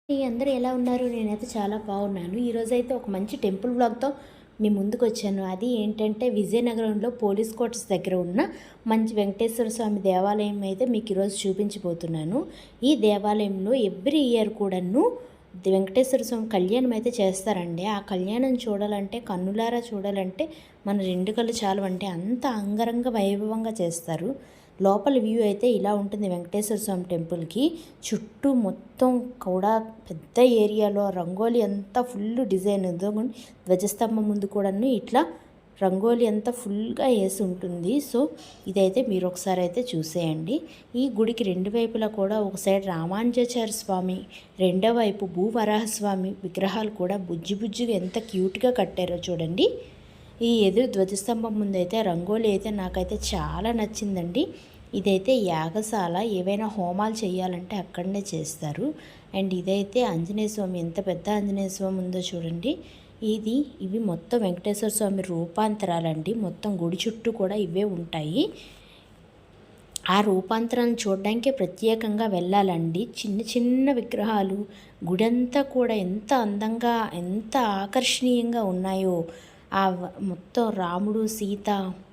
అందరూ ఎలా ఉన్నారు? నేనైతే చాలా బాగున్నాను. ఈరోజైతే ఒక మంచి టెంపుల్ వ్లాగ్‌తో మీ ముందుకొచ్చాను. అది ఏంటంటే విజయనగరంలో పోలీస్ క్వార్టర్స్ దగ్గర ఉన్న మంచి వెంకటేశ్వర స్వామి దేవాలయం అయితే మీకు ఈరోజు చూపించబోతున్నాను. ఈ దేవాలయంలో ఎవ్రీ ఇయర్ కూడాను వెంకటేశ్వర స్వామి కళ్యాణం అయితే చేస్తారండి. ఆ కళ్యాణం చూడాలంటే కన్నులారా చూడాలంటే మన 2 కళ్ళు చాలవండి. అంత అంగరంగ వైభవంగా చేస్తారు. లోపల వ్యూ అయితే ఇలా ఉంటుంది వెంకటేశ్వర స్వామి టెంపుల్కి. చుట్టూ మొత్తం కూడా పెద్ద ఏరియాలో రంగోలి అంతా ఫుల్ డిజైన్ ధ్వజస్తంభం ముందు కూడాను ఇట్లా రంగోలి అంతా ఫుల్గా వేసి ఉంటుంది. సో ఇదైతే మీరు ఒకసారి అయితే చూసేయండి. ఈ గుడికి రెండు వైపులా కూడా ఒక సైడ్ రామానుజాచార్య స్వామి, రెండో వైపు భూవరాహస్వామి విగ్రహాలు కూడా బుజ్జి బుజ్జిగా ఎంత క్యూట్గా కట్టారో చూడండి. ఈ ఎదురు ధ్వజస్తంభం ముందైతే రంగోలి అయితే నాకైతే చాలా నచ్చిందండి. ఇదైతే యాగశాల, ఏవైనా హోమాలు చేయాలంటే అక్కడనే చేస్తారు. అండ్ ఇదైతే ఆంజనేయ స్వామి, ఎంత పెద్ద ఆంజనేయ స్వామి ఉందో చూడండి. ఇవి మొత్తం వెంకటేశ్వర స్వామి రూపాంతరాలండి. మొత్తం గుడి చుట్టూ కూడా ఇవే ఉంటాయి. ఆ రూపాంతరాన్ని చూడడానికే ప్రత్యేకంగా వెళ్ళాలండి. చిన్న చిన్న విగ్రహాలు గుడంతా కూడా ఎంత అందంగా ఎంత ఆకర్షణీయంగా ఉన్నాయో. మొత్తం రాముడు, సీత,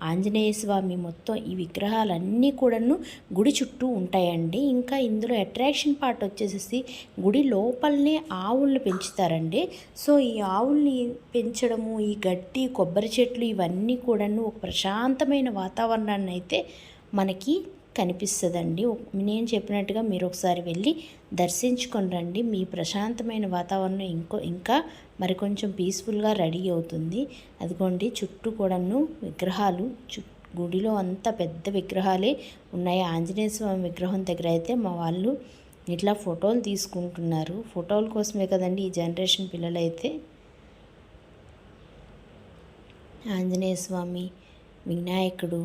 ఆంజనేయ స్వామి మొత్తం ఈ విగ్రహాలన్నీ కూడాను గుడి చుట్టూ ఉంటాయండి. ఇంకా ఇందులో అట్రాక్షన్ పార్ట్ వచ్చేసేసి గుడి లోపలనే ఆవులను పెంచుతారండి. సో ఈ ఆవుల్ని పెంచడము, ఈ గడ్డి, కొబ్బరి చెట్లు ఇవన్నీ కూడాను ఒక ప్రశాంతమైన వాతావరణాన్ని అయితే మనకి కనిపిస్తుందండి. నేను చెప్పినట్టుగా మీరు ఒకసారి వెళ్ళి దర్శించుకొని రండి. మీ ప్రశాంతమైన వాతావరణం ఇంకా మరికొంచెం పీస్ఫుల్గా రెడీ అవుతుంది. అదిగోండి చుట్టూ కూడాను విగ్రహాలు, గుడిలో అంతా పెద్ద విగ్రహాలే ఉన్నాయి. ఆంజనేయ స్వామి విగ్రహం దగ్గర అయితే మా వాళ్ళు ఇట్లా ఫోటోలు తీసుకుంటున్నారు. ఫోటోల కోసమే కదండి ఈ జనరేషన్ పిల్లలైతే. ఆంజనేయ స్వామి, వినాయకుడు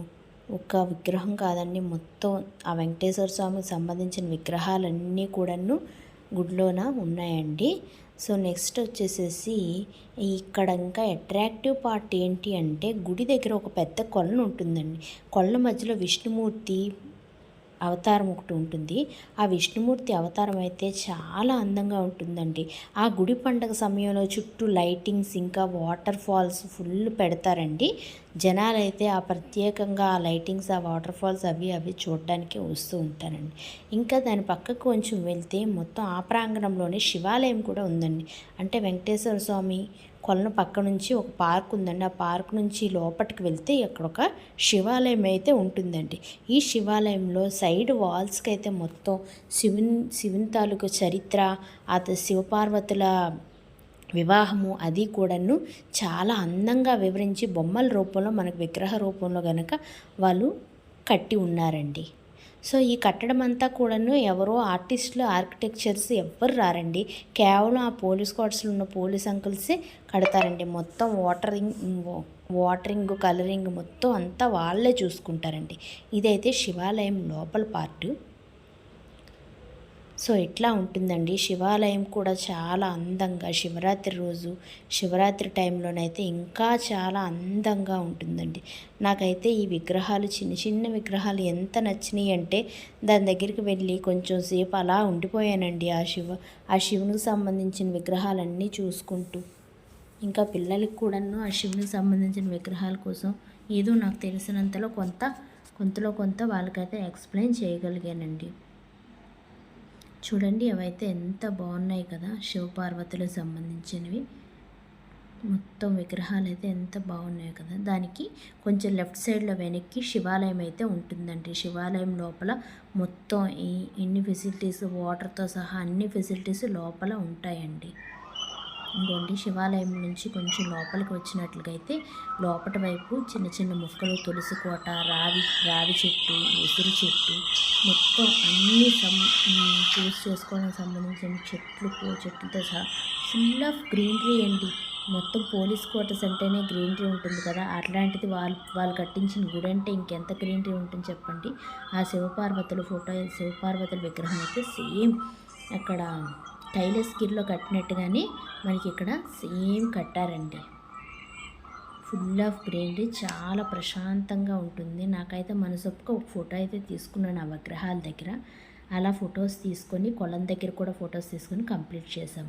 ఒక విగ్రహం కాదండి, మొత్తం ఆ వెంకటేశ్వర స్వామికి సంబంధించిన విగ్రహాలన్నీ కూడాను గుడిలోన ఉన్నాయండి. సో నెక్స్ట్ వచ్చేసేసి ఇక్కడ ఇంకా అట్రాక్టివ్ పార్ట్ ఏంటి అంటే గుడి దగ్గర ఒక పెద్ద కొలను ఉంటుందండి. కొలను మధ్యలో విష్ణుమూర్తి అవతారం ఒకటి ఉంటుంది. ఆ విష్ణుమూర్తి అవతారం అయితే చాలా అందంగా ఉంటుందండి. ఆ గుడి పండగ సమయంలో చుట్టూ లైటింగ్స్ ఇంకా వాటర్ ఫాల్స్ ఫుల్ పెడతారండి. జనాలు అయితే ఆ ప్రత్యేకంగా ఆ లైటింగ్స్, ఆ వాటర్ ఫాల్స్ అవి చూడడానికి వస్తూ ఉంటారండి. ఇంకా దాని పక్కకు కొంచెం వెళ్తే మొత్తం ఆ ప్రాంగణంలోనే శివాలయం కూడా ఉందండి. అంటే వెంకటేశ్వర స్వామి కొలను పక్క నుంచి ఒక పార్క్ ఉందండి. ఆ పార్క్ నుంచి లోపలికి వెళ్తే అక్కడ ఒక శివాలయం అయితే ఉంటుందండి. ఈ శివాలయంలో సైడ్ వాల్స్కి అయితే మొత్తం శివుని తాలూకు చరిత్ర, శివపార్వతుల వివాహము అది కూడాను చాలా అందంగా వివరించి బొమ్మల రూపంలో మనకు విగ్రహ రూపంలో గనక వాళ్ళు కట్టి ఉన్నారండి. సో ఈ కట్టడం అంతా కూడాను ఎవరో ఆర్టిస్టులు, ఆర్కిటెక్చర్స్ ఎవ్వరు రారండి. కేవలం ఆ పోలీస్ క్వార్టర్స్లో ఉన్న పోలీస్ అంకుల్సే కడతారండి. మొత్తం వాటరింగ్, కలరింగ్ మొత్తం అంతా వాళ్ళే చూసుకుంటారండి. ఇదైతే శివాలయం లోపల పార్టు. సో ఇట్లా ఉంటుందండి. శివాలయం కూడా చాలా అందంగా శివరాత్రి టైంలోనైతే ఇంకా చాలా అందంగా ఉంటుందండి. నాకైతే ఈ విగ్రహాలు, చిన్న చిన్న విగ్రహాలు ఎంత నచ్చినాయి అంటే దాని దగ్గరికి వెళ్ళి కొంచెం సేపు అలా ఉండిపోయానండి. ఆ శివునికి సంబంధించిన విగ్రహాలన్నీ చూసుకుంటూ. ఇంకా పిల్లలకి కూడాను ఆ శివునికి సంబంధించిన విగ్రహాల కోసం ఏదో నాకు తెలిసినంతలో కొంత వాళ్ళకైతే ఎక్స్ప్లెయిన్ చేయగలిగానండి. చూడండి అవైతే ఎంత బాగున్నాయి కదా, శివపార్వతులకు సంబంధించినవి మొత్తం విగ్రహాలు అయితే ఎంత బాగున్నాయి కదా. దానికి కొంచెం లెఫ్ట్ సైడ్లో వెనక్కి శివాలయం అయితే ఉంటుందండి. శివాలయం లోపల మొత్తం ఇన్ని ఫెసిలిటీస్, వాటర్తో సహా అన్ని ఫెసిలిటీస్ లోపల ఉంటాయండి. ఇంకోండి శివాలయం నుంచి కొంచెం లోపలికి వచ్చినట్లయితే లోపటి వైపు చిన్న చిన్న మొక్కలు, తులసి కోట, రావి చెట్టు, ఉసిరి చెట్టు మొత్తం అన్నీ చూస్ చేసుకోవడానికి సంబంధించిన చెట్లతో సహా ఫుల్ ఆఫ్ గ్రీనరీ అండి. మొత్తం పోలీస్ క్వార్టర్స్ అంటేనే గ్రీనరీ ఉంటుంది కదా, అట్లాంటిది వాళ్ళు కట్టించిన గుడి అంటే ఇంకెంత గ్రీనరీ ఉంటుంది చెప్పండి. ఆ శివపార్వతుల విగ్రహం అయితే సేమ్ అక్కడ కైలాసగిరిలో కట్టినట్టుగానే మనకి ఇక్కడ సేమ్ కట్టారండి. ఫుల్ ఆఫ్ గ్రీనరీ, చాలా ప్రశాంతంగా ఉంటుంది. నాకైతే మనసొప్పుగా ఒక ఫోటో అయితే తీసుకున్నాను ఆ విగ్రహాల దగ్గర. అలా ఫొటోస్ తీసుకొని కొలం దగ్గర కూడా ఫొటోస్ తీసుకొని కంప్లీట్ చేసాము.